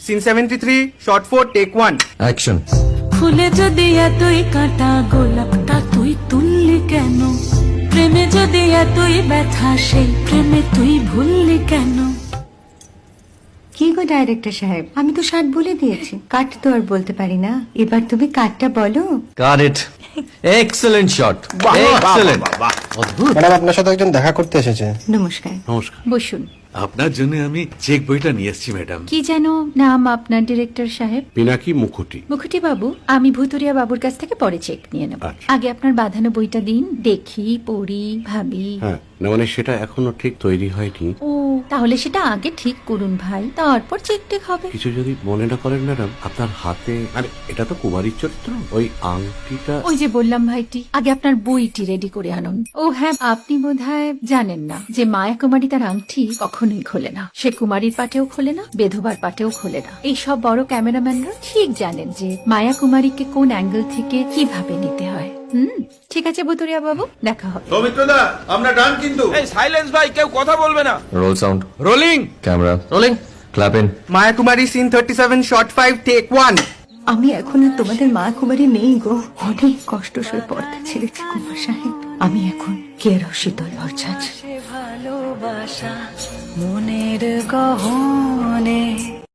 Scene 73 short 4 take 1 action. ফুলে যদি এতই কাঁটা গোলাপটা তুই তুললি কেন? প্রেমে যদি এতই ব্যথা সেই প্রেমে তুই ভুললি কেন? কি গো ডাইরেক্টর সাহেব, আমি তো 60 বলে দিয়েছি, কাট তো আর বলতে পারি না, এবার তুমি কাটটা বলো। Got it. Excellent shot, excellent. অদ্ভুত। ম্যাডাম আপনার সাথে একজন দেখা করতে এসেছে। নমস্কার। নমস্কার। বসুন। আপনার জন্য আমি চেক বইটা নিয়ে এসেছি ম্যাডাম। কি যেন নাম আপনার ডিরেক্টর সাহেব? পিনাকি মুখোটি। মুখুটি বাবু, আমি ভুতুরিয়া বাবুর কাছ থেকে পরে চেক নিয়ে নেব। আচ্ছা। আগে আপনার বাঁধানো বইটা দিন, দেখি, পড়ি, ভাবি। হ্যাঁ, না মানে সেটা এখনো ঠিক তৈরি হয়নি। ও, তাহলে সেটা আগে ঠিক করুন ভাই, তারপর চেক টেক হবে। কিছু যদি মনে না করেন ম্যাডাম, আপনার হাতে, আরে এটা তো কুমারীর চরিত্র, ওই আংটিটা। ওই যে বললাম ভাইটি, আগে আপনার বইটি রেডি করে আনুন। ও হ্যাঁ, আপনি বোধহয় জানেন না যে মায়া কুমারী তার আংটি কখনোই খোলে না। সে কুমারীর পাটেও খোলে না, বেধবার পাটেও খোলে না। এই সব বড় ক্যামেরাম্যানরা ঠিক জানেন যে মায়া কুমারীকে কোন অ্যাঙ্গেল থেকে কিভাবে নিতে হয়। ঠিক আছে ভুতুরিয়া বাবু, দেখা হবে। সৌমিত্রদা, আমরা ডান কিন্তু। এই সাইলেন্স ভাই, কেউ কথা বলবে না। Roll sound, rolling. Camera rolling, clap in. Maya Kumari scene 37 shot 5 take 1 আমি এখন আর তোমাদের মা কুমারী নেই গো, অনেক কষ্ট সয়ে পর্দা ছেড়েছি কুমার সাহেব। আমি এখন কেরো শীতল ভরছাছ। ভালোবাসা মনের গহনে